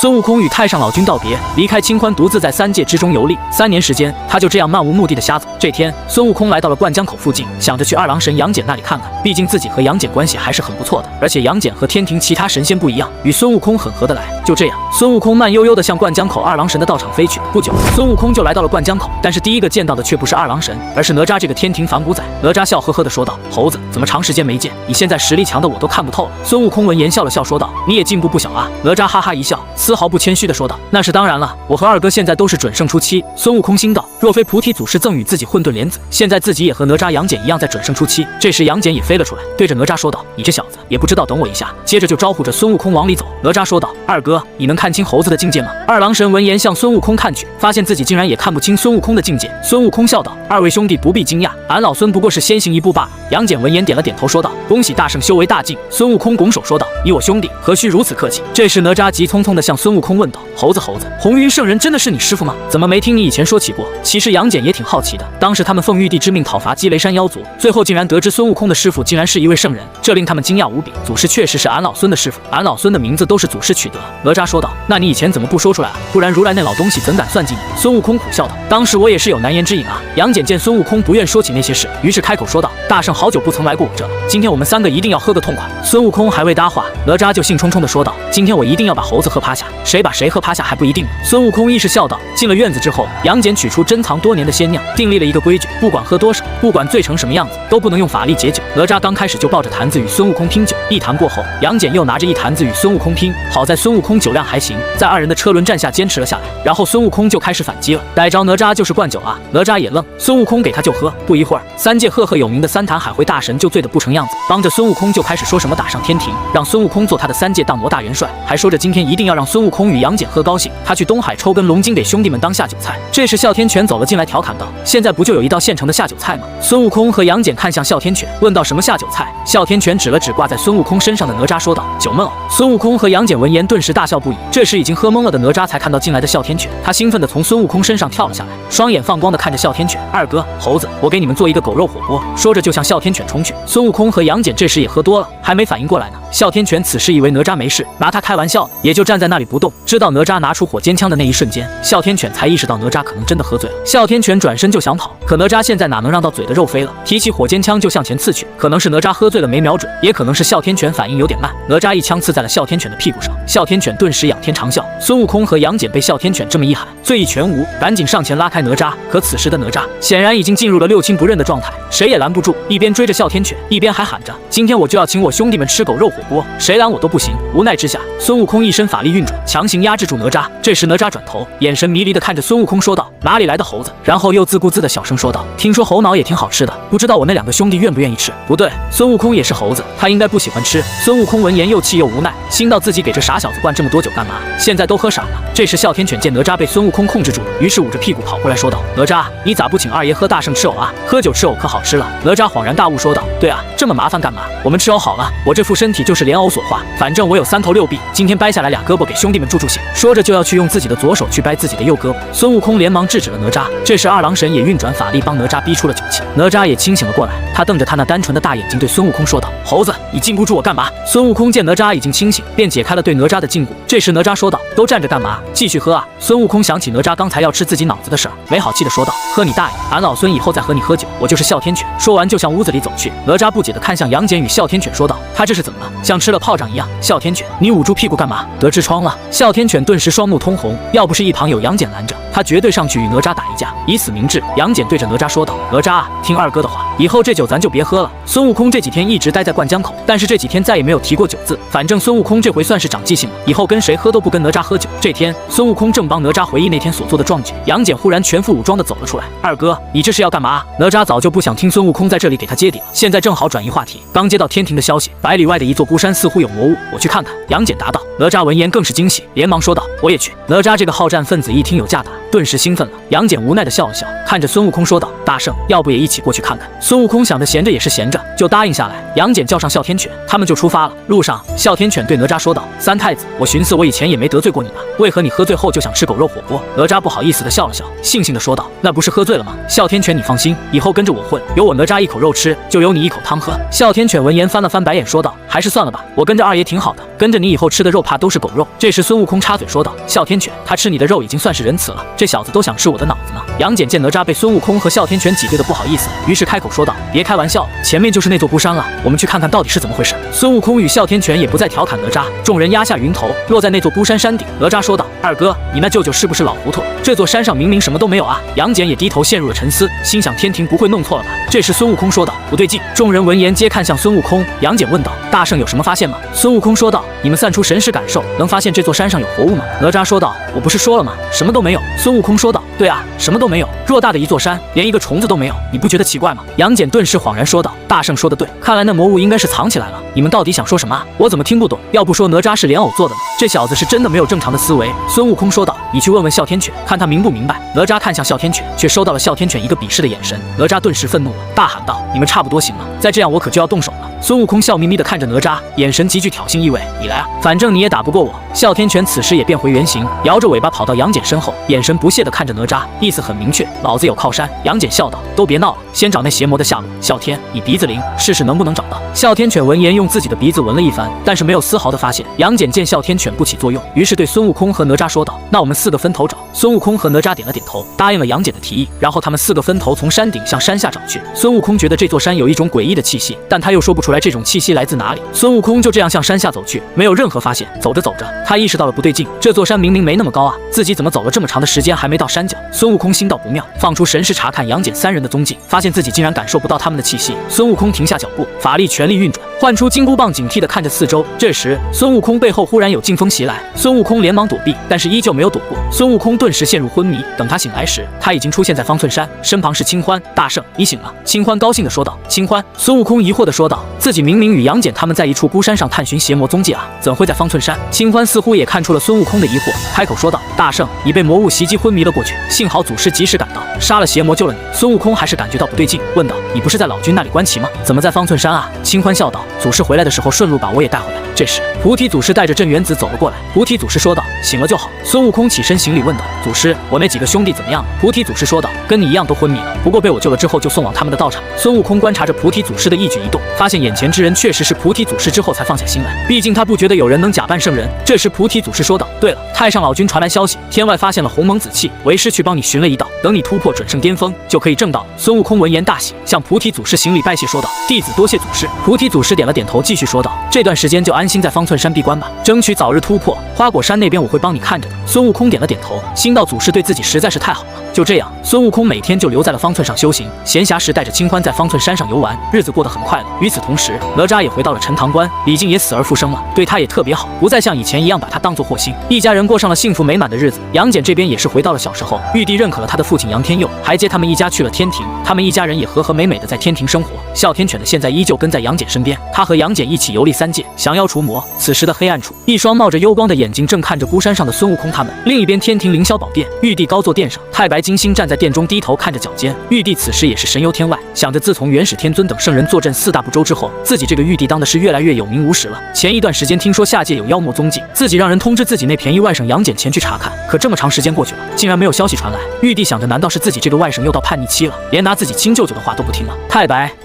孙悟空与太上老君道别，离开清欢，独自在三界之中游历。3年时间，他就这样漫无目的的瞎走。这天，孙悟空来到了灌江口附近，想着去二郎神杨戬那里看看，毕竟自己和杨戬关系还是很不错的，而且杨戬和天庭其他神仙不一样，与孙悟空很合得来。就这样，孙悟空慢悠悠地向灌江口二郎神的道场飞去。不久，孙悟空就来到了灌江口，但是第一个见到的却不是二郎神，而是哪吒这个天庭反骨仔。哪吒笑呵呵地说道：“猴子，怎么长时间没见？你现在实力强的我都看不透了。”孙悟空闻言笑了笑说道：“你也进步不小啊。”哪吒哈哈一笑，丝毫不谦虚地说道：“那是当然了，我和二哥现在都是准圣初期。”孙悟空心道：若非菩提祖师赠予自己混沌莲子，现在自己也和哪吒杨戬一样在准圣初期。这时杨戬也飞了出来，对着哪吒说道：“你这小子也不知道等我一下。”接着就招呼着孙悟空往里走。哪吒说道：“二哥，你能看清猴子的境界吗？”二郎神闻言向孙悟空看去，发现自己竟然也看不清孙悟空的境界。孙悟空笑道：“二位兄弟不必惊讶，俺老孙不过是先行一步罢了。”杨戬闻言点了点头说道：“恭喜大圣修为大进。”孙悟空拱手说道：“以我兄弟何须如此客气？”这时哪吒急匆匆地向孙悟空问道：“猴子，红云圣人真的是你师傅吗？怎么没听你以前说起过？”其实杨戬也挺好奇的，当时他们奉玉帝之命讨伐积雷山妖族，最后竟然得知孙悟空的师傅竟然是一位圣人，这令他们惊讶无比。祖师确实是俺老孙的师傅，俺老孙的名字都是祖师取得。哪吒说道：“那你以前怎么不说出来啊？不然如来那老东西怎敢算计你？”孙悟空苦笑道：“当时我也是有难言之隐啊。”杨戬见孙悟空不愿说起那些事，于是开口说道：“大圣好久不曾来过我这了，今天我们3个一定要喝个痛快。”孙悟空还未搭话，哪吒就兴冲冲地说道：“今天我一定要把猴子喝趴下，谁把谁喝趴下还不一定呢。”孙悟空亦是笑道。进了院子之后，杨戬取出珍藏多年的仙酿，订立了一个规矩，不管喝多少，不管醉成什么样子，都不能用法力解酒。哪吒刚开始就抱着坛子与孙悟空拼酒，一坛过后，杨戬又拿着一坛子与孙悟空拼。好在孙悟空酒量还行，在2人的车轮战下坚持了下来，然后孙悟空就开始反击了，逮着哪吒就是灌酒啊！哪吒也愣，孙悟空给他就喝。不一会儿，3界赫赫有名的3坛海会大神就醉得不成样子，帮着孙悟空就开始说什么打上天庭，让孙悟空做他的3界荡魔大元帅，还说着今天一定要让孙悟空与杨戬喝高兴，他去东海抽根龙筋给兄弟们当下酒菜。这时哮天犬走了进来调侃道：“现在不就有一道现成的下酒菜吗？”孙悟空和杨戬看向哮天犬，问道：“什么下酒菜？”哮天犬指了指挂在孙悟空身上的哪吒说道：“酒闷哦。”孙悟空和杨戬闻言顿时大笑不已。这时已经喝懵了的哪吒才看到进来的哮天犬，他兴奋地从孙悟空身上跳了下来，双眼放光地看着哮天犬：“二哥，猴子，我给你们做一个狗肉火锅。”说着就向哮天犬冲去。孙悟空和杨戬这时也喝多了，还没反应过来呢。哮天犬此时以为哪吒没事，拿他开玩笑，也就站在那里不动。直到哪吒拿出火尖枪的那一瞬间，哮天犬才意识到哪吒可能真的喝醉了。哮天犬转身就想跑，可哪吒现在哪能让到嘴的肉飞了，提起火尖枪就向前刺去。可能是哪吒喝醉了没瞄准，也可能是哮天犬反应有点慢，哪吒一枪刺在了哮天犬的屁股上，哮天犬顿时仰天长啸。孙悟空和杨戬被哮天犬这么一喊，醉意全无，赶紧上前拉开哪吒。可此时的哪吒显然已经进入了六亲不认的状态，谁也拦不住，一边追着哮天犬，一边还喊着：“今天我就要请我兄弟们吃狗肉火锅，谁拦我都不行。”无奈之下，孙悟空一身法力运转，强行压制住哪吒。这时哪吒转头，眼神迷离地看着孙悟空说道：“哪里来的猴子？”然后又自顾自地小声说道：“听说猴脑也挺好吃的，不知道我那2个兄弟愿不愿意吃？”不对，孙悟空也是猴子，他应该不喜欢吃。孙悟空闻言又气又无奈，心道自己给这傻小子灌这么多酒干嘛？现在都喝傻了。这时哮天犬见哪吒被孙悟空控制住了，于是捂着屁股跑过来说道：“哪吒，你咋不请二爷喝大圣吃藕啊？喝酒吃藕可好吃了。”哪吒恍然大悟说道：“对啊，这么麻烦干嘛？我们吃藕好了，我这副身体就是莲藕所化，反正我有3头6臂，今天掰下来2胳膊给兄弟们助兴。”说着就要去用自己的左手去掰自己的右胳膊。孙悟空连忙制止了哪吒。这时二郎神也运转法力帮哪吒逼出了酒气。哪吒也清醒了过来，他瞪着他那单纯的大眼睛对孙悟空说道：“猴子，你禁不住我干嘛？”孙悟空见哪吒已经清醒，便解开了对哪吒的禁锢。这时哪吒说道：“都站着干嘛？继续喝啊！”孙悟空想起哪吒刚才要吃自己脑子的事儿，没好气的说道：“喝你大爷！俺老孙以后再和你喝酒，我就是哮天犬。”说完就向屋子里走去。哪吒不解地看向杨戬与哮天犬说道：“他这是怎么了？像吃了炮仗一样？”哮天犬，你捂住屁股干嘛？得痔疮了？哮天犬顿时双目通红，要不是一旁有杨戬拦着，他绝对上去与哪吒打一架，以此明志。杨戬对着哪吒说道：“哪吒啊，听二哥的话，以后这酒咱就别喝了。”孙悟空这几天一直待在灌江口，但是这几天再也没有提过酒字。反正孙悟空这回算是长记性了，以后跟谁喝都不跟哪吒喝酒。这天，孙悟空正帮哪吒回忆那天所做的壮举，杨戬忽然全副武装的走了出来。“二哥，你这是要干嘛？”哪吒早就不想听孙悟空在这里给他接底了，现在正好转移话题。刚接到天庭的消息，100里外的一座孤山似乎有魔物，我去看看。杨戬答道。哪吒闻言更是惊喜，连忙说道：“我也去。”哪吒这个好战分子一听有架打，顿时兴奋了。杨戬无奈的笑了笑，看着孙悟空说道：“大圣，要不也一起过去看看？”孙悟空想着闲着也是闲着，就答应下来。杨戬叫上哮天犬，他们就出发了。路上，哮天犬对哪吒说道：“三太子，我寻思我以前也没得罪过你吧？为何你喝醉后就想吃狗肉火锅？”哪吒不好意思的笑了笑，悻悻的说道：“那不是喝醉了吗？哮天犬，你放心，以后跟着我混，有我哪吒一口肉吃，就有你一口汤喝。”哮天犬闻言翻了翻白眼，说道：“还是算了吧，我跟着二爷挺好的，跟着你以后吃的肉怕都是狗肉。”这时孙悟空插嘴说道：“哮天犬，他吃你的肉已经算是仁慈了，这小子都想吃我的脑子呢。”杨戬见哪吒被孙悟空和哮天犬挤兑的不好意思，于是开口说道：“别开玩笑，前面就是那座孤山了，我们去看看到底是怎么回事。”孙悟空与哮天犬也不再调侃哪吒，众人压下云头，落在那座孤山山顶。哪吒说道：“二哥，你那舅舅是不是老糊涂？这座山上明明什么都没有啊！”杨戬也低头陷入了沉思，心想天庭不会弄错了吧？这时孙悟空说道：“不对劲。”众人闻言皆看向孙悟空。杨戬问道：“大圣有什么发现吗？”孙悟空说道：“你们散出神识感受，能发现这座山上有活物吗？”哪吒说道：“我不是说了吗？什么都没有。”孙悟空说道：“对啊，什么都没有。偌大的一座山，连一个虫子都没有，你不觉得奇怪吗？”杨戬顿时恍然说道：“大圣说的对，看来那魔物应该是藏起来了。你们到底想说什么啊？我怎么听不懂？要不说哪吒是莲藕做的呢？这小子是真的没有正常的思维。”孙悟空说道：“你去问问哮天犬，看他明不明白。”哪吒看向哮天犬，却收到了哮天犬一个鄙视的眼神。哪吒顿时愤怒了，大喊道：“你们差不多行了，再这样我可就要动手了。”孙悟空笑眯眯地看着哪吒，眼神极具挑衅意味：“你来啊，反正你也打不过我。”哮天犬此时也变回原形，摇着尾巴跑到杨戬身后，眼神不屑地看着哪吒，意思很明确：老子有靠山。杨戬笑道：“都别闹了，先找那邪魔的下落。哮天，你鼻子灵，试试能不能找到。”哮天犬闻言用自己的鼻子闻了一番，但是没有丝毫的发现。杨戬见哮天犬不起作用，于是对孙悟空和哪吒说道：“那我们4个分头找。”孙悟空和哪吒点了点头，答应了杨戬的提议。然后他们4个分头从山顶向山下找去。孙悟空觉得这座山有一种诡异的气息，但他又说不出来这种气息来自哪里。孙悟空就这样向山下走去，没有任何发现。走着走着，他意识到了不对劲，这座山明明没那么高啊，自己怎么走了这么长的时间还没到山脚？孙悟空心道不妙，放出神识查看杨戬3人的踪迹，发现自己竟然感受不到他们的气息。孙悟空停下脚步，法力全力运转，唤出金箍棒，警惕地看着四周。这时，孙悟空背后忽然有劲风袭来，孙悟空连忙躲避，但是依旧没有躲过。孙悟空顿时陷入昏迷。等他醒来时，他已经出现在方寸山，身旁是清欢。大圣，你醒了。清欢高兴地说道。清欢，孙悟空疑惑地说道，自己明明与杨戬他们在一处孤山上探寻邪魔踪迹啊，怎会在方寸山？清欢似乎也看出了孙悟空的疑惑，开口说道：“大圣，你被魔物袭击昏迷了过去，幸好祖师及时赶到，杀了邪魔救了你。”孙悟空还是感觉到不对劲，问道：“你不是在老君那里观棋吗？怎么在方寸山啊？”清欢笑道：“祖师回来的时候顺路把我也带回来了。”这时，菩提祖师带着镇元子走了过来。菩提祖师说道：“醒了就好。”孙悟空起身行礼，问道：“祖师，我那几个兄弟怎么样了？”菩提祖师说道：“跟你一样都昏迷了，不过被我救了之后就送往他们的道场。”孙悟空观察着菩提祖师的一举一动，发现眼前之人确实是菩提祖师之后才放下心来，毕竟他不觉得有人能假扮圣人。这时菩提祖师说道：“对了，太上老君传来消息，天外发现了鸿蒙紫气，为师去帮你寻了一道，等你突破准圣巅峰，就可以证道了。”孙悟空闻言大喜，向菩提祖师行礼拜谢，说道：“弟子多谢祖师。”菩提祖师点了点头，继续说道：“这段时间就安心在方寸山闭关吧，争取早日突破。花果山那边我会帮你看着的。”孙悟空点了点头，心道祖师对自己实在是太好了。就这样，孙悟空每天就留在了方寸上修行，闲暇时带着清欢在方寸山上游玩，日子过得很快乐。与此同时，哪吒也回到了陈塘关，李靖也死而复生了，对他也特别好，不再像以前一样把他当作祸星。一家人过上了幸福美满的日子。杨戬这边也是回到了小时候，玉帝认可了他的父亲杨天佑，还接他们一家去了天庭。他们一家人也和和美美的在天庭生活。哮天犬的现在依旧跟在杨戬身边，他和杨戬一起游历3界，降妖除魔。此时的黑暗处，一双冒着幽光的眼睛正看着孤山上的孙悟空他们。另一边，天庭凌霄宝殿，玉帝高坐殿上，太白金星站在殿中低头看着脚尖。玉帝此时也是神游天外，想着自从元始天尊等圣人坐镇4大部洲之后，自己这个玉帝当的是越来越有名无实了。前一段时间听说下界有妖魔踪迹，自己让人通知自己那便宜外甥杨戬前去查看，可这么长时间过去了，竟然没有消息传来。玉帝想着，难道是自己这个外甥又到叛逆期了，连拿自己亲舅舅的话都不听了？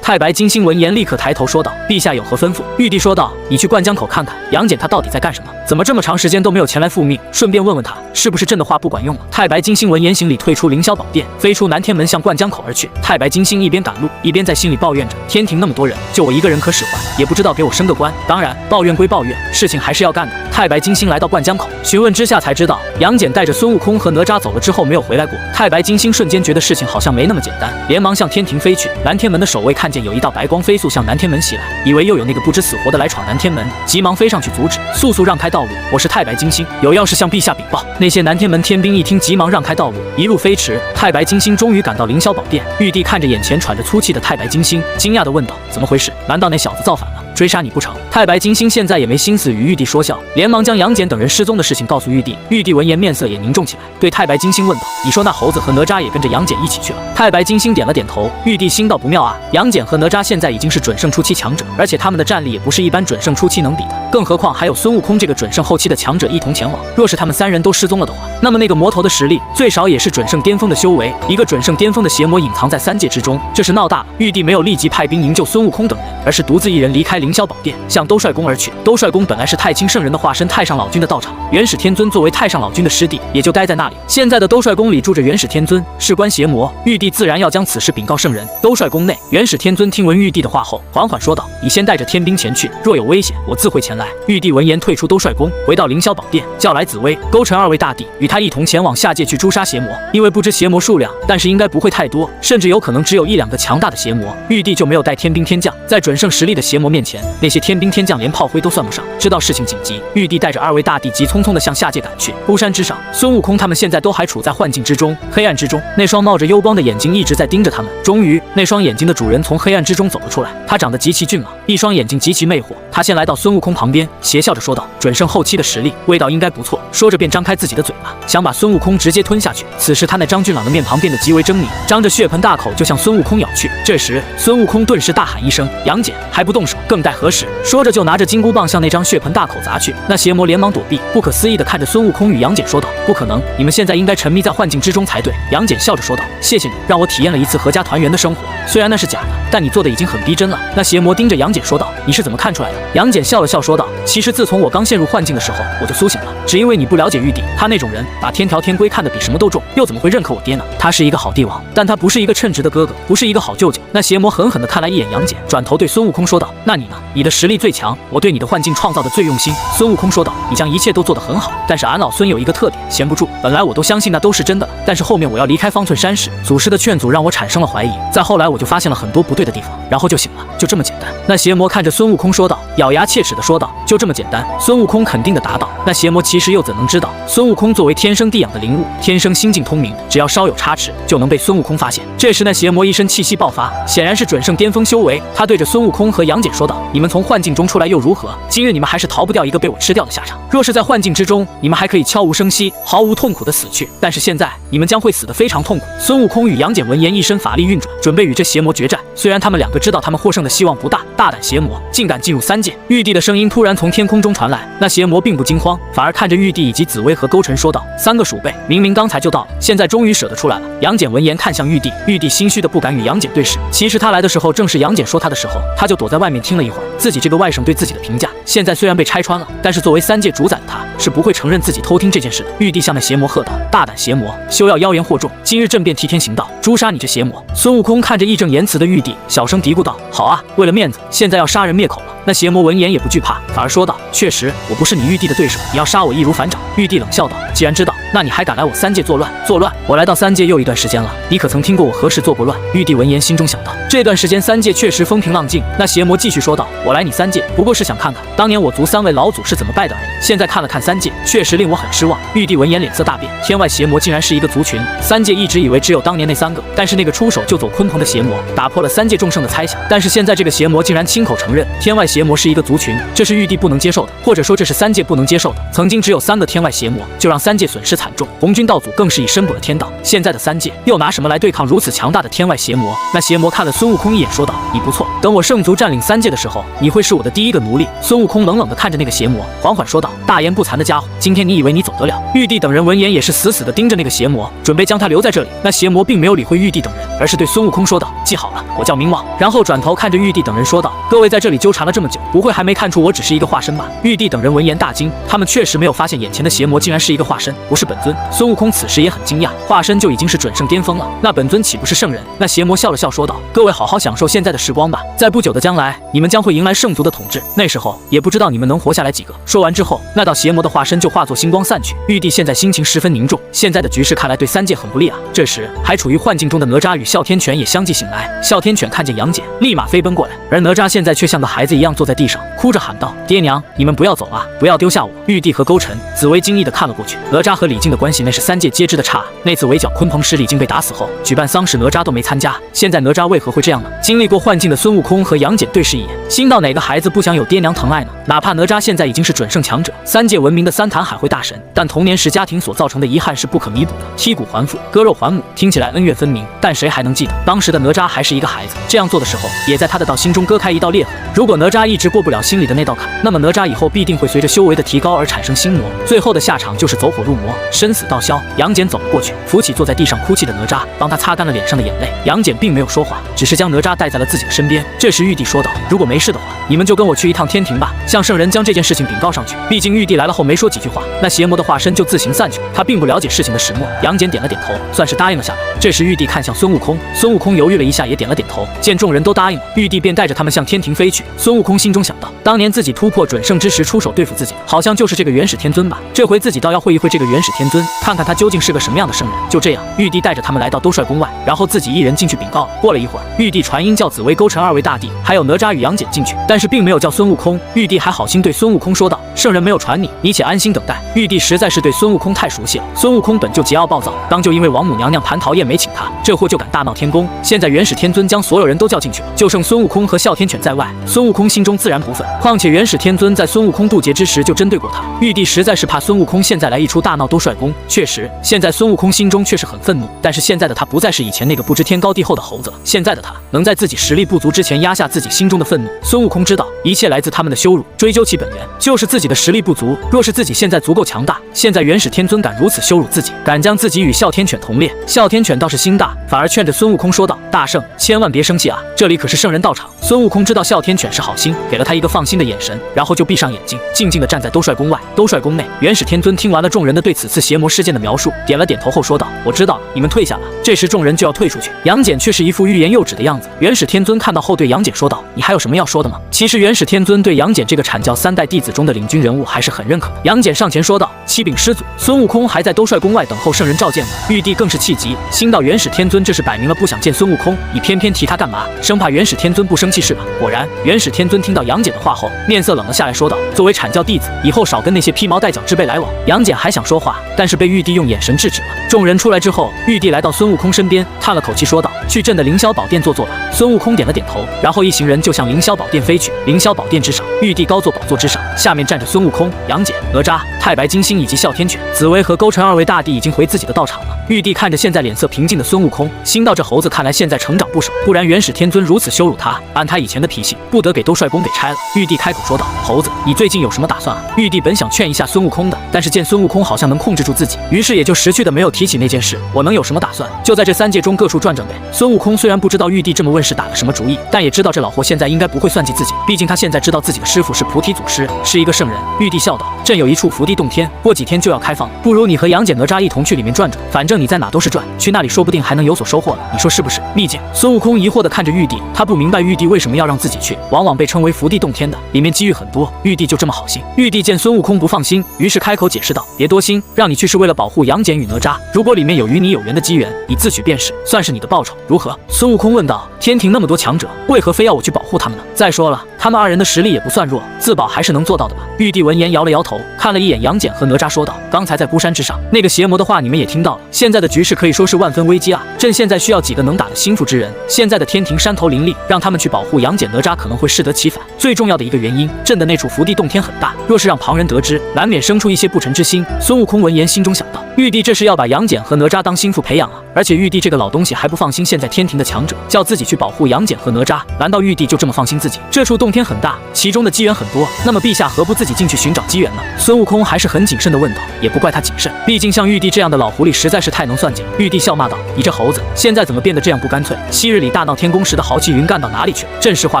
太白金星闻言立刻抬头说道：“陛下有何吩咐？”玉帝说道：“你去灌江口看看杨戬他到底在干什么，怎么这么长时间都没有前来复命，顺便问问他是不是朕的话不管用了。”太白金星闻言行礼，退出凌霄宝殿，飞出南天门向灌江口而去。太白金星一边赶路，一边在心里抱怨着：天庭那么多人，就我一个人可使唤，也不知道给我升个官。当然，抱怨归抱怨，事情还是要干的。太白金星来到灌江口，询问之下才知道，杨戬带着孙悟空和哪吒走了之后没有回来过。太白金星瞬间觉得事情好像没那么简单，连忙向天庭飞去。南天门的守卫看见有一道白光飞速向南天门袭来，以为又有那个不知死活的来闯南天门，急忙飞上去阻止，速让开道路，我是太白金星，有要事向陛下禀报。那些南天门天兵一听，急忙让开道路，一路飞驰。太白金星终于赶到凌霄宝殿，玉帝看着眼前喘着粗气的太白金星，惊讶地问道：“怎么回事？难道那小子造反了？”追杀你不成？太白金星现在也没心思与玉帝说笑，连忙将杨戬等人失踪的事情告诉玉帝。玉帝闻言面色也凝重起来，对太白金星问道：“你说那猴子和哪吒也跟着杨戬一起去了？”太白金星点了点头。玉帝心道不妙啊，杨戬和哪吒现在已经是准圣初期强者，而且他们的战力也不是一般准圣初期能比的，更何况还有孙悟空这个准圣后期的强者一同前往。若是他们三人都失踪了的话，那么那个魔头的实力最少也是准圣巅峰的修为，一个准圣巅峰的邪魔隐藏在三界之中，这是闹大了。玉帝没有立即派兵营救孙悟空等人，而是独自一人离开凌霄宝殿，向兜率宫而去。兜率宫本来是太清圣人的化身太上老君的道场，元始天尊作为太上老君的师弟，也就待在那里。现在的兜率宫里住着元始天尊，事关邪魔，玉帝自然要将此事禀告圣人。兜率宫内，元始天尊听闻玉帝的话后，缓缓说道：“你先带着天兵前去，若有危险，我自会前来。”玉帝闻言退出兜率宫，回到凌霄宝殿，叫来紫薇、勾陈二位大帝，与他一同前往下界去诛杀邪魔。因为不知邪魔数量，但是应该不会太多，甚至有可能只有1、2个强大的邪魔。玉帝就没有带天兵天将，在准圣实力的邪魔面前，那些天兵天将连炮灰都算不上。知道事情紧急，玉帝带着2位大帝急匆匆地向下界赶去。巫山之上，孙悟空他们现在都还处在幻境之中，黑暗之中，那双冒着幽光的眼睛一直在盯着他们。终于，那双眼睛的主人从黑暗之中走了出来，他长得极其俊朗，一双眼睛极其魅惑。他先来到孙悟空旁边，邪笑着说道：“准圣后期的实力，味道应该不错。”说着便张开自己的嘴巴，想把孙悟空直接吞下去。此时他那张俊朗的面庞变得极为狰狞，张着血盆大口就向孙悟空咬去。这时孙悟空顿时大喊一声：“杨戬，还不动手，更待何时？”说着就拿着金箍棒向那张血盆大口砸去。那邪魔连忙躲避，不可思议地看着孙悟空与杨戬说道：“不可能，你们现在应该沉迷在幻境之中才对。”杨戬笑着说道：“谢谢你，让我体验了一次阖家团圆的生活。虽然那是假的，但你做的已经很逼真了。”那邪魔盯着杨戬说道：“你是怎么看出来的？”杨戬笑了笑说道：“其实自从我刚陷入幻境的时候，我就苏醒了。只因为你不了解玉帝，他那种人把天条天规看得比什么都重，又怎么会认可我爹呢？他是一个好帝王，但他不是一个称职的哥哥，不是一个好舅舅。”那邪魔狠狠地看了一眼杨戬，转头对孙悟空说道：“那你呢？你的实力最强，我对你的幻境创造的最用心。”孙悟空说道：“你将一切都做得很好，但是俺老孙有一个特点，闲不住。本来我都相信那都是真的，但是后面我要离开方寸山时，祖师的劝阻让我产生了怀疑，再后来我就发现了很多不对的地方，然后就醒了，就这么简单。”那邪魔看着孙悟空说道，咬牙切齿地说道：“就这么简单？”孙悟空肯定地答道。那邪魔其实又怎能知道，孙悟空作为天生地养的灵物，天生心境通明，只要稍有差池，就能被孙悟空发现。这时那邪魔一身气息爆发，显然是准圣巅峰修为。他对着孙悟空和杨戬说道：“你们从幻境中出来又如何？今日你们还是逃不掉一个被我吃掉的下场。若是在幻境之中，你们还可以悄无声息、毫无痛苦地死去，但是现在你们将会死得非常痛苦。”孙悟空与杨戬闻言，一身法力运转，准备与这邪魔决战。虽然他们两个知道他们获胜的希望不大，大胆邪魔竟敢进入三界。玉帝的声音突然从天空中传来，那邪魔并不惊慌，反而看着玉帝以及紫薇和勾陈说道：“3个鼠辈，明明刚才就到了，现在终于舍得出来了。”杨戬闻言看向玉帝，玉帝心虚的不敢与杨戬对视。其实他来的时候正是杨戬说他的时候，他就躲在外面听了一会儿自己这个外甥对自己的评价。现在虽然被拆穿了，但是作为三界主宰的他，是不会承认自己偷听这件事的。玉帝向那邪魔喝道：“大胆邪魔，休要妖言惑众！今日朕便替天行道，诛杀你这邪魔！”孙悟空看着义正言辞的玉帝，小声嘀咕道：“好啊，为了面子，现在要杀人灭口了。”那邪魔闻言也不惧怕，反而说道：“确实，我不是你玉帝的对手，你要杀我易如反掌。”玉帝冷笑道：“既然知道，那你还敢来我三界作乱？作乱！我来到三界又一段时间了，你可曾听过我何时做过乱？”玉帝闻言心中想到，这段时间三界确实风平浪静。那邪魔继续说道：“我来你三界不过是想看看当年我族3位老祖是怎么败的而已，现在看了看三界，确实令我很失望。”玉帝闻言脸色大变，天外邪魔竟然是一个族群，三界一直以为只有当年那3个，但是那个出手就走鲲鹏的邪魔打破了三界众生的猜想，但是现在这个邪魔竟然亲口承认天外邪魔是一个族群，这是玉帝不能接受的，或者说这是三界不能接受的。曾经只有3个天外邪魔，就让三界损失惨重，红军道祖更是以身补了天道，现在的三界又拿什么来对抗如此强大的天外邪魔？那邪魔看了孙悟空一眼，说道：“你不错，等我圣族占领三界的时候，你会是我的第一个奴隶。”孙悟空冷冷地看着那个邪魔，缓缓说道：“大言不惭的家伙，今天你以为你走得了？”玉帝等人闻言也是死死地盯着那个邪魔，准备将他留在这里。那邪魔并没有理会玉帝等人，而是对孙悟空说道：“记好了，我叫冥王。”然后转头看着玉帝等人说道：“各位在这里纠缠了这么久，不会还没看出我只是一个化身吧？”玉帝等人闻言大惊，他们确实没有发现眼前的邪魔竟然是一个化身，不是本尊。孙悟空此时也很惊讶，化身就已经是准圣巅峰了，那本尊岂不是圣人？那邪魔笑了笑说道：“各位好好享受现在的时光吧，在不久的将来，你们将会迎来圣族的统治，那时候也不知道你们能活下来几个。”说完之后，那道邪魔的化身就化作星光散去。玉帝现在心情十分凝重，现在的局势看来对三界很不利啊。这时还处于幻境中的哪吒与哮天犬也相继醒来，哮天犬看见杨戬，立马飞奔过来，而哪吒现在却像个孩子一样坐在地上，哭着喊道：“爹娘，你们不要走啊，不要丢下我！”玉帝和勾陈、紫薇惊异地看了过去，哪吒和李靖的关系那是三界皆知的差。那次围剿鲲鹏时李靖被打死后，举办丧事哪吒都没参加。现在哪吒为何会这样呢？经历过幻境的孙悟空和杨戬对视一眼，心道哪个孩子不想有爹娘疼爱呢？哪怕哪吒现在已经是准圣强者，三界闻名的三坛海会大神，但童年时家庭所造成的遗憾是不可弥补的。剔骨还父，割肉还母，听起来恩怨分明，但谁还能记得当时的哪吒还是一个孩子？这样做的时候，也在他的道心中割开一道裂痕。如果哪吒一直过不了心里的那道坎，那么哪吒以后必定会随着修为的提高而产生心魔，最后的下场就是走火入魔，生死道消。杨戬走了过去，扶起坐在地上哭泣的哪吒，帮他擦干了脸上的眼泪。杨戬并没有说话，只是将哪吒带在了自己的身边。这时玉帝说道：“如果没事的话，你们就跟我去一趟天庭吧，向圣人将这件事情禀告上去。”毕竟玉帝来了后没说几句话，那邪魔的化身就自行散去了。他并不了解事情的始末。杨戬点了点头，算是答应了下来。这时玉帝看向孙悟空，孙悟空犹豫了一下，也点了点头。见众人都答应了，玉帝便带着他们向天庭飞去。孙悟空心中想到，当年自己突破准圣之时出手对付自己，好像就是这个元始天尊吧？这回自己倒要会一会这个元始天尊，看看他究竟是个什么样的圣人。就这样，玉帝带着他们来到兜率宫外，然后自己一人进去禀告了。过了一会儿，玉帝传音叫紫薇、勾陈二位大帝，还有哪吒与杨戬进去，但是并没有叫孙悟空。玉帝还好心对孙悟空说道：“圣人没有传你，你且安心等待。”玉帝实在是对孙悟空太熟悉了。孙悟空本就桀骜暴躁，刚就因为王母娘娘蟠桃宴没请他，这货就敢大闹天宫。现在元始天尊将所有人都叫进去了，就剩孙悟空和哮天犬在外。孙悟空心中自然不忿，况且元始天尊在孙悟空渡劫之时就针对过他。玉帝实在是怕孙悟空现在来一出大闹兜率宫。确实，现在孙悟空心中却是很愤怒，但是现在的他不再是以前那个不知天高地厚的猴子了。现在的他能在自己实力不足之前压下自己心中的愤怒。孙悟空知道一切来自他们的羞辱，追究其本源就是自己的实力不足。若是自己现在足够强大，现在元始天尊敢如此羞辱自己，敢将自己与哮天犬同列。哮天犬倒是心大，反而劝着孙悟空说道：“大圣，千万别生气啊，这里可是圣人道场。”孙悟空知道哮天犬是好心，给了他一个放心的眼神，然后就闭上眼睛，静静地站在兜率宫外。兜率宫内，元始天尊听完了众人的对此次邪魔事件的描述，点了点头后说道：“我知道了，你们退下吧。”这时众人就要退出去，杨戬却是一副欲言又止的样子。元始天尊看到后对杨戬说道：“你还有什么要说的吗？”其实元始天尊对杨戬这个阐教三代弟子中的领军人物还是很认可的。杨戬上前说道：“启禀师祖，孙悟空还在兜率宫外等候圣人召见呢。”玉帝更是气急，心道元始天尊这是摆明了不想见孙悟空，你偏偏提他干嘛？生怕元始天尊不生气是吧？果然，元始天尊听到杨戬的话后，面色冷了下来，说道：“作为阐教弟子，以后少跟那些披毛戴角之辈来往。”杨戬还想说话，但是被玉帝用眼神制止了。众人出来之后，玉帝来到孙悟空身边，叹了口气说道：“去朕的凌霄宝殿坐坐吧。”孙悟空点了点头，然后一行人就向凌霄宝殿飞去。凌霄宝殿之上，玉帝高坐宝座之上，下面站着孙悟空、杨戬、哪吒、太白金星以及哮天犬。紫薇和勾陈二位大帝已经回自己的道场了。玉帝看着现在脸色平静的孙悟空，心道这猴子看来现在成长不少，不然元始天尊如此羞辱他，按他以前的脾气，不得给兜率宫给拆了。玉帝开口说道：“猴子，你最近有什么打算啊？”玉帝本想劝一下孙悟空的，但是见孙悟空好像能控制住自己，于是也就识趣的没有提起那件事。我能有什么打算？就在这三界中各处转转呗。孙悟空虽然不知道玉帝这么问是打了什么主意，但也知道这老货现在应该不会算计自己，毕竟他现在知道自己的师傅是菩提祖师，是一个圣人。玉帝笑道：“朕有一处福地洞天，过几天就要开放，不如你和杨戬、哪吒一同去里面转转，反正你在哪都是转，去那里说不定还能有所收获呢，你说是不是？”秘境。孙悟空疑惑地看着玉帝，他不明白玉帝为什么要让自己去，往往被称为福地洞天的，里面机遇很多，玉帝就这么好心。玉帝见孙悟空不放心，于是开口解释道：“别多心，让你去是为了保护杨戬与哪吒，如果里面有与你有缘的机缘，你自取便是，算是你的报酬，如何？”孙悟空问道：“天庭那么多强者，为何非要我去保护他们呢？再说了，他们二人的实力也不算弱，自保还是能做到的吧？”玉帝闻言摇了摇头，看了一眼杨戬和哪吒，说道：“刚才在孤山之上，那个邪魔的话你们也听到了，现在的局势可以说是万分危机啊！朕现在需要几个能打的心腹之人，现在的天庭山头林立，让他们去保护杨戬、哪吒可能会适得其反。最重要的一个原因，朕的那处福地洞天很大，若是让旁人得知，难免生出一些不臣之心。”孙悟空闻言心中想到，玉帝这是要把杨戬和哪吒当心腹培养啊！而且玉帝这个老东西还不放心现在天庭的强者，叫自己去保护杨戬和哪吒，难道玉帝就这么放心自己？这处洞天很大，其中的机缘很多，那么陛下何不自己进去寻找机缘呢？孙悟空还是很谨慎地问道，也不怪他谨慎，毕竟像玉帝这样的老狐狸实在是太能算计了。玉帝笑骂道：“你这猴子，现在怎么变得这样不干脆？昔日里大闹天宫时的豪气云干到哪里去了？朕实话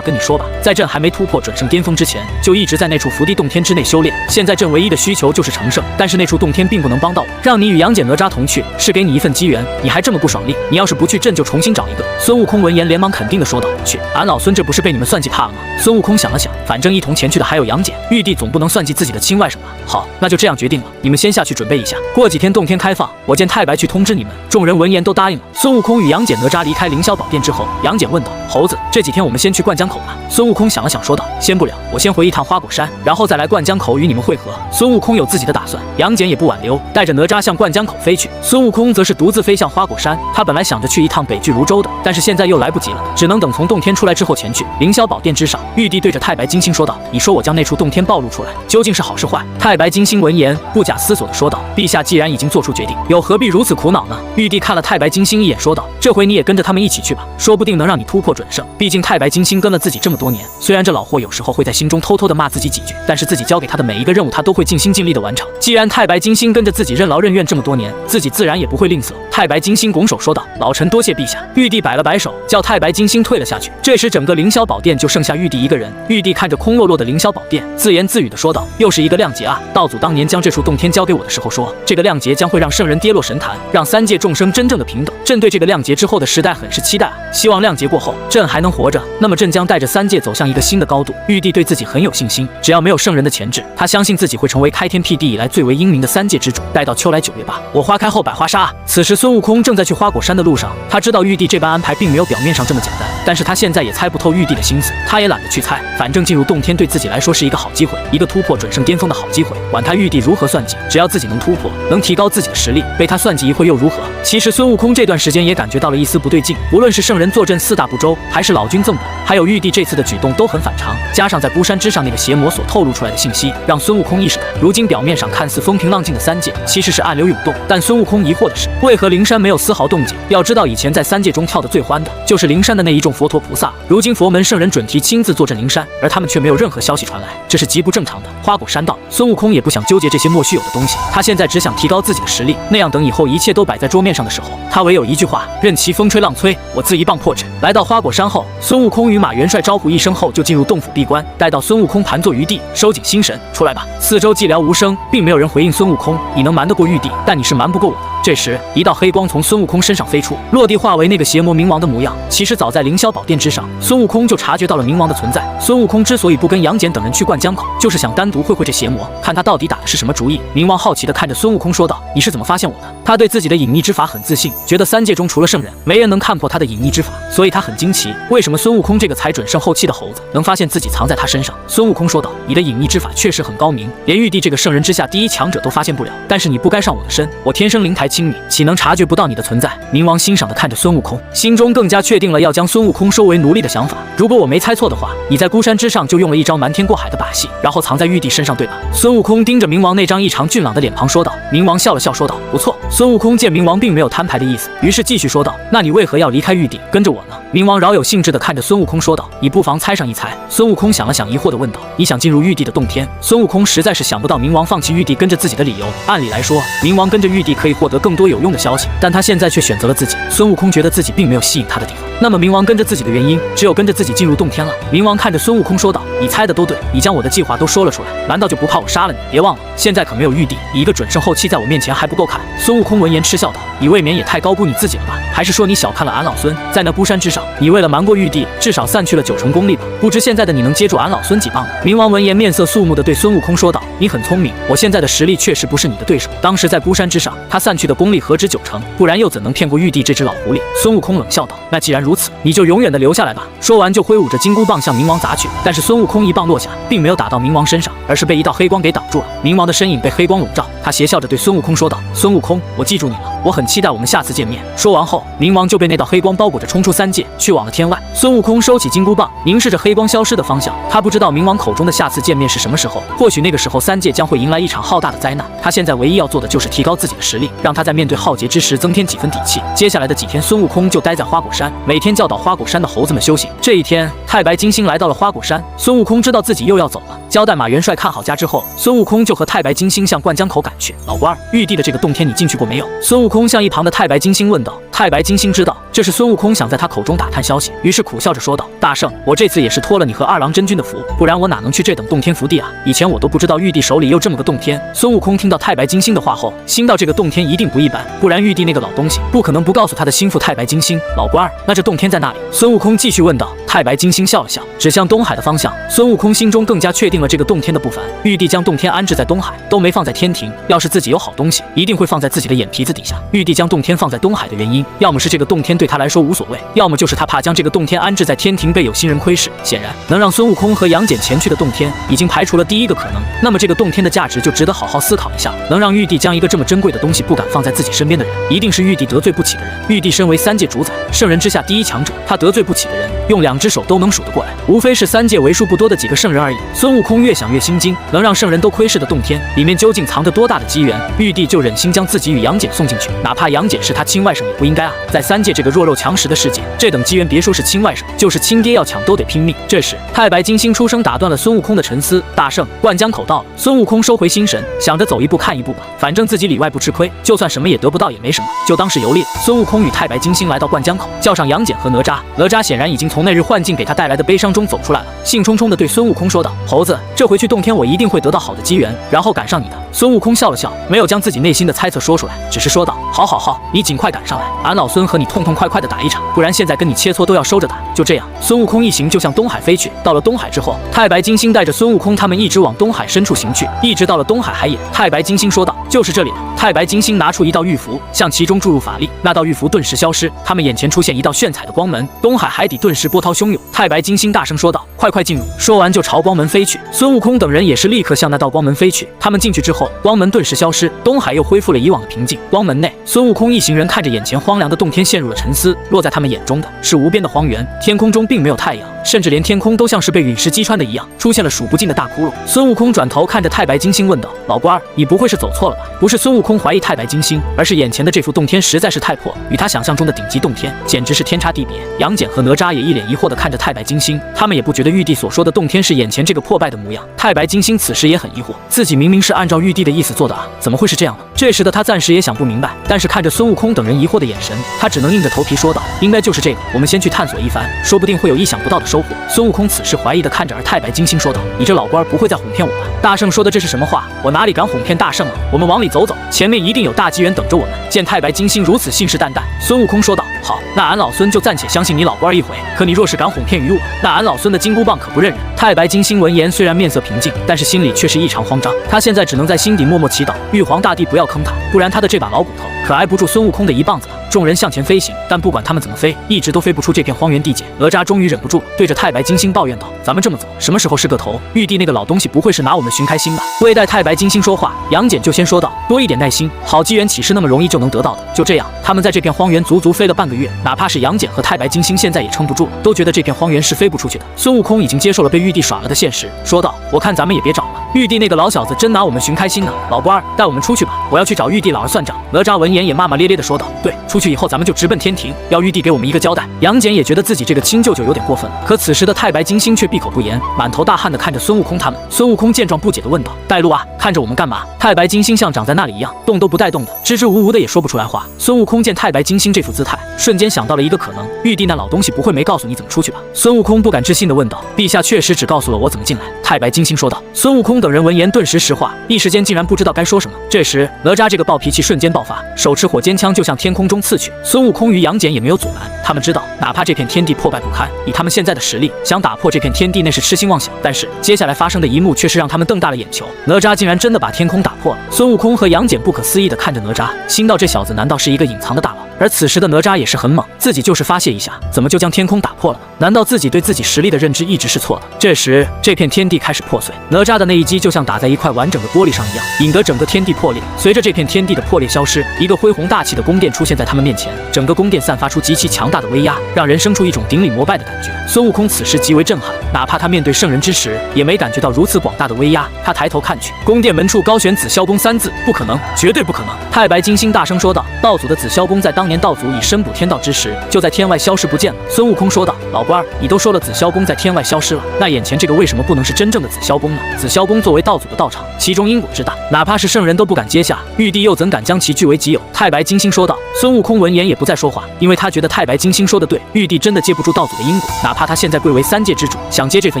跟你说吧，在朕还没突破准圣巅峰之前，就一直在那处福地洞天之内修炼。现在朕唯一的需求就是成圣，但是那处洞天并不能帮到我，让你与杨戬、哪吒同去，是给你一份机缘，你还这么不爽利？你要是不去，朕就重新找一个。”孙悟空闻言连忙肯定地说道：“去，俺老孙这不是被你们算计怕了吗？”孙悟空想了想，反正一同前去的还有杨戬，玉帝总不能算计自己的亲外甥吧？好，那就这样决定了，你们先下去准备一下，过几天洞天开放，我见太白去通知你们。众人闻言都答应了。孙悟空与杨戬、哪吒离开凌霄宝殿之后，杨戬问道：“猴子，这几天我们先去灌江口吧？”孙悟空想了想，说道：“先不了，我先回一趟花果山，然后再来灌江口与你们会合。”孙悟空有自己的打算，杨戬也不挽留，带着哪吒向灌江口飞去。孙悟空则是独自飞向花果山。他本来想着去一趟北俱泸州的，但是现在又来不及了，只能等从洞天出来之后前去。凌霄宝殿之上，玉帝对着太白金星说道：“你说我将那处洞天暴露出来，究竟是好是坏？”太白金星闻言，不假思索地说道：“陛下既然已经做出决定，又何必如此苦恼呢？”玉帝看了太白金星一眼，说道：“这回你也跟着他们一起去吧，说不定能让你突破准圣。毕竟太白金星跟了自己这么多年，虽然这老货有时候会在心中偷偷地骂自己几句，但是自己交给他的每一个任务，他都会尽心尽力地完成。既然太白金星跟着自己任劳任怨这么多年，自己自然也不会吝啬。”太白金星拱手说道：“老臣多谢陛下。”玉帝摆了摆手，叫太白金星退了下去。这时整个凌霄宝殿就剩下玉帝一个人。玉帝看着空落落的凌霄宝殿，自言自语地说道：“又是一个亮节啊！道祖当年将这处洞天交给我的时候说，这个亮节将会让圣人跌落神坛，让三界众生真正的平等。朕对这个亮节之后的时代很是期待啊！希望亮节过后，朕还能活着，那么朕将带着三界走向一个新的高度。”玉帝对自己很有信心，只要没有圣人的钳制，他相信自己会成为开天辟地以来最为英明的三界之主。待到秋来9月8，我花开后百花杀啊！此时孙悟空正在去花果山的路上，他知道玉帝这般安排并没有表面上这么简单，但是他现在也猜不透玉帝的心思，他也懒得去猜，反正进入洞天对自己来说是一个好机会，一个突破准圣巅峰的好机会。管他玉帝如何算计，只要自己能突破，能提高自己的实力，被他算计一会又如何？其实孙悟空这段时间也感觉到了一丝不对劲，无论是圣人坐镇4大部洲，还是老君赠本，还有玉帝这次的举动都很反常，加上在孤山之上那个邪魔所透露出来的信息，让孙悟空意识到，如今表面上看似风平浪静的三界，其实是暗流涌动。但孙悟空疑惑的是，为何灵山没有丝毫动静？要知道以前在三界中跳得最欢的就是灵山的那一众佛陀菩萨，如今佛门圣人准提亲自坐镇灵山，而他们却没有任何消息传来，这是极不正常的。花果山道，孙悟空也不想纠结这些莫须有的东西，他现在只想提高自己的实力，那样等以后一切都摆在桌面上的时候，他唯有一句话：任其风吹浪吹，我自一棒破之。来到花果山后，孙悟空与马元帅招呼一声后就进入洞府闭关。待到孙悟空盘坐于地，收紧心神，出来吧。四周寂寥无声，并没有人回应孙悟空。你能瞒得过玉帝，但你是瞒不过我的。这时，一道黑光从孙悟空身上飞出，落地化为那个邪魔冥王的模样。其实早在凌霄宝殿之上，孙悟空就察觉到了冥王的存在。孙悟空之所以不跟杨戬等人去灌江口，就是想单独会会这邪魔，看他到底打的是什么主意。冥王好奇地看着孙悟空说道：“你是怎么发现我的？”他对自己的隐秘之法很自信，觉得三界中除了圣人，没人能看破他的隐秘之法，所以他很惊奇，为什么孙悟空这个才准圣后期的猴子能发现自己藏在他身上。孙悟空说道：“你的隐秘之法确实很高明，连玉帝这个圣人之下第一强者都发现不了。但是你不该上我的身，我天生灵台清明，岂能察觉不到你的存在？”冥王欣赏地看着孙悟空，心中更加确定了要将孙悟空收为奴隶的想法。如果我没猜错的话，你在孤山之上就用了一招瞒天过海的把戏，然后藏在玉帝身上，对吧？孙悟空盯着冥王那张异常俊朗的脸庞说道。冥王笑了笑说道：“不错。”孙悟空见冥王并没有摊牌的意思，于是继续说道：“那你为何要离开玉帝，跟着我呢？”冥王饶有兴致地看着孙悟空说道：“你不妨猜上一猜。”孙悟空想了想，疑惑地问道：“你想进入玉帝的洞天？”孙悟空实在是想不到冥王放弃玉帝跟着自己的理由。按理来说，冥王跟着玉帝可以获得更多有用的消息，但他现在却选择了自己。孙悟空觉得自己并没有吸引他的地方。那么冥王跟着自己的原因，只有跟着自己进入洞天了。冥王看着孙悟空说道：“你猜的都对，你将我的计划都说了出来，难道就不怕我杀了你？别忘了，现在可没有玉帝，你一个准圣后期在我面前还不够看。”孙悟空闻言嗤笑道：“你未免也太高估你自己了吧？还是说你小看了俺老孙？在那孤山之上，你为了瞒过玉帝，至少散去了9成功力吧？不知现在的你能接住俺老孙几棒呢？”冥王闻言面色肃穆地对孙悟空说道：“你很聪明，我现在的实力确实不是你的对手。当时在孤山之上，他散去的功力何止9成，不然又怎能骗过玉帝这只老狐狸？”孙悟空冷笑道：“那既然如此，你就永远的留下来吧。”说完就挥舞着金箍棒向冥王砸去。但是孙悟空一棒落下，并没有打到冥王身上，而是被一道黑光给挡住了。冥王的身影被黑光笼罩，他邪笑着对孙悟空说道：“孙悟空，我记住你了，我很期待我们下次见面。”说完后，冥王就被那道黑光包裹着冲出三界，去往了天外。孙悟空收起金箍棒，凝视着黑光消失的方向。他不知道冥王口中的下次见面是什么时候，或许那个时候三界将会迎来一场浩大的灾难。他现在唯一要做的就是提高自己的实力，让他在面对浩劫之时增添几分底气。接下来的几天，孙悟空就待在花果山，每天教导花果山的猴子们修行。这一天，太白金星来到了花果山，孙悟空知道自己又要走了，交代马元帅看好家之后，孙悟空就和太白金星向灌江口赶去。老官儿，玉帝的这个洞天你进去过没有？孙悟空向一旁的太白金星问道。太白金星知道这是孙悟空想在他口中打探消息，于是苦笑着说道：“大圣，我这次也是托了你和二郎真君的福，不然我哪能去这等洞天福地啊？以前我都不知道玉帝手里有这么个洞天。”孙悟空听到太白金星的话后，心道这个洞天一定不一般，不然玉帝那个老东西不可能不告诉他的心腹太白金星。老官儿，那这洞天在哪里？孙悟空继续问道。太白金星笑了笑，指向东海的方向。孙悟空心中更加确定了这个洞天的不凡。玉帝将洞天安置在东海，都没放在天庭。要是自己有好东西，一定会放在自己的眼皮子底下。玉帝将洞天放在东海的原因，要么是这个洞天对他来说无所谓，要么就是他怕将这个洞天安置在天庭被有心人窥视。显然，能让孙悟空和杨戬前去的洞天，已经排除了第一个可能。那么这个洞天的价值就值得好好思考一下。能让玉帝将一个这么珍贵的东西不敢放在自己身边的人，一定是玉帝得罪不起的人。玉帝身为三界主宰，圣人之下第一强者，他得罪不起的人，用2只手都能数得过来，无非是三界为数不多的几个圣人而已。孙悟空越想越心惊，能让圣人都窥视的洞天，里面究竟藏着多大的机缘？玉帝就忍心将自己与杨戬送进去，哪怕杨戬是他亲外甥也不应该啊！在三界这个弱肉强食的世界，这等机缘别说是亲外甥，就是亲爹要抢都得拼命。这时，太白金星出声打断了孙悟空的沉思：“大圣，灌江口到了。”孙悟空收回心神，想着走一步看一步吧，反正自己里外不吃亏，就算什么也得不到也没什么，就当是游历。孙悟空与太白金星来到灌江口，叫上杨戬和哪吒。哪吒显然已经从那日幻境给他带来的悲伤中走出来了，兴冲冲地对孙悟空说道：“猴子，这回去洞天我一定会得到好的机缘，然后赶上你的。”孙悟空笑了笑，没有将自己内心的猜测说出来，只是说道：“好好好，你尽快赶上来，俺老孙和你痛痛快快地打一场，不然现在跟你切磋都要收着打。”就这样，孙悟空一行就向东海飞去。到了东海之后，太白金星带着孙悟空他们一直往东海深处行去，一直到了东海海眼。太白金星说道：“就是这里了。”太白金星拿出一道玉符，向其中注入法力，那道玉符顿时消失，他们眼前出现一道炫彩的光门，东海海底顿时波涛汹涌。太白金星大声说道：“快快进入！”说完就朝光门飞去。孙悟空等人也是立刻向那道光门飞去。他们进去之后，光门顿时消失，东海又恢复了以往的平静。光门内，孙悟空一行人看着眼前荒凉的洞天，陷入了沉思。落在他们眼中的是无边的荒原，天空中并没有太阳，甚至连天空都像是被陨石击穿的一样，出现了数不尽的大窟窿。孙悟空转头看着太白金星问道：“老官儿，你不会是走错了吧？”不是孙悟空怀疑太白金星，而是眼前的这副洞天实在是太破，与他想象中的顶级洞天简直是天差地别。杨戬和哪吒也一脸疑惑地看着太白金星，他们也不觉得玉帝所说的洞天是眼前这个破败的模样。太白金星此时也很疑惑，自己明明是按照玉帝的意思做的啊，怎么会是这样呢？这时的他暂时也想不明白，但是看着孙悟空等人疑惑的眼神，他只能硬着头皮说道：“应该就是这个，我们先去探索一番，说不定会有意想不到的收获。”孙悟空此时怀疑地看着太白金星说道：“你这老官不会在哄骗我吧？大圣说的这是什么话？我哪里敢哄骗大圣啊？我们往里走走，前面一定有大机缘等着我们。”见太白金星如此信誓旦旦，孙悟空说道：“好，那俺老孙就暂且相信你老官一回。可你若是敢哄骗于我，那俺老孙的金箍棒可不认人。”太白金星闻言虽然面色平静，但是心里却是异常慌张。他现在只能在心底默默祈祷，玉皇大帝不要坑他，不然他的这把老骨头可挨不住孙悟空的一棒子了。众人向前飞行，但不管他们怎么飞，一直都飞不出这片荒原地界。哪吒终于忍不住了，对着太白金星抱怨道：“咱们这么走，什么时候是个头？玉帝那个老东西不会是拿我们寻开心吧？”未待太白金星说话，杨戬就先说道：“多一点耐心，好机缘岂是那么容易就能得到的？”就这样，他们在这片荒原足足飞了半个月，哪怕是杨戬和太白金星现在也撑不住了，都觉得这片荒原是飞不出去的。孙悟空已经接受了被玉帝耍了的现实，说道：“我看咱们也别找了，玉帝那个老小子真拿我们寻开心呢。老官儿，带我们出去吧，我要去找玉帝老儿算账。”哪吒闻言也骂骂咧咧地说道：“对，出去以后咱们就直奔天庭，要玉帝给我们一个交代。”杨戬也觉得自己这个亲舅舅有点过分了，可此时的太白金星却闭口不言，满头大汗地看着孙悟空他们。孙悟空见状不解地问道：“带路啊，看着我们干嘛？”太白金星像长在那里一样，动都不带动的，支支吾吾的也说不出来话。孙悟空见太白金星这副姿态，瞬间想到了一个可能：玉帝那老东西不会没告诉你怎么出去吧？孙悟空不敢置信地问道：“陛下确实只告诉了我怎么进来。”太白金星说道。孙悟空等人闻言顿时石化，一时间竟然不知道该说什么。这时哪吒这个暴脾气瞬间爆发，手持火尖枪就向天空中刺去。孙悟空与杨戬也没有阻拦，他们知道哪怕这片天地破败不堪，以他们现在的实力，想打破这片天地那是痴心妄想。但是接下来发生的一幕却是让他们瞪大了眼球，哪吒竟然真的把天空打破了。孙悟空和杨戬不可思议地看着哪吒，心道这小子难道是一个隐藏的大佬？而此时的哪吒也是很猛，自己就是发泄一下，怎么就将天空打破了呢？难道自己对自己实力的认知一直是错的？这时这片天地开始破碎，哪吒的那一击就像打在一块完整的玻璃上一样，引得整个天地破裂。随着这片天地的破裂消失，一个恢宏大气的宫殿出现在他们面前，整个宫殿散发出极其强大的威压，让人生出一种顶礼膜拜的感觉。孙悟空此时极为震撼，哪怕他面对圣人之时，也没感觉到如此广大的威压。他抬头看去，宫殿门处高悬紫霄宫三字，不可能，绝对不可能！太白金星大声说道：“道祖的紫霄宫在当年道祖以申补天道之时，就在天外消失不见了。”孙悟空说道：“老官儿，你都说了紫霄宫在天外消失了，那眼前这个为什么不能是真正的紫霄宫呢？紫霄宫作为道祖的道场，其中因果之大，哪怕是圣人都不敢接下，玉帝又怎敢将其据为己有？”太白金星说道。孙悟空闻言也不再说话，因为他觉得太白金星说的对，玉帝真的接不住道祖的因果，哪怕他现在贵为三界之主，想接这份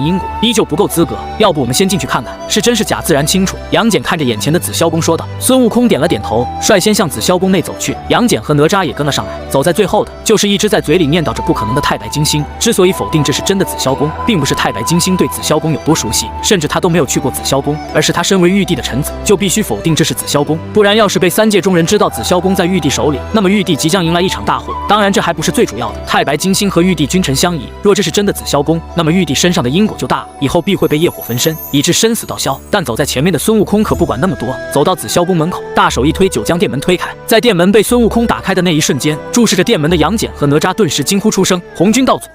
因果依旧不够资格。要不我们先进去看看，是真是假自然清楚。杨戬看着眼前的紫霄宫说道。孙悟空点了点头，率先向紫霄宫内走去。杨戬和哪吒也跟了上来，走在最后的就是一只在嘴里念叨着不可能的太白金星。之所以否定这是真的紫霄宫，并不是太白金星对紫霄宫有多熟悉，甚至他都没有去过紫霄宫，而是他身为玉帝的臣子，就必须否定这是紫霄宫。不然要是被三界中人知道紫霄宫在玉帝手里，那么玉帝即将迎来一场大祸。当然这还不是最主要的，太白金星和玉帝君臣相依，若这是真的紫霄宫，那么玉帝身上的因果就大了，以后必会被业火焚身，以致生死道消。但走在前面的孙悟空可不管那么多，走到紫霄宫门口，大手一推，九江殿门推开。在殿门被孙悟空打开的那一瞬间，注视着殿门的杨戬和哪吒顿时惊呼出声：红军道祖！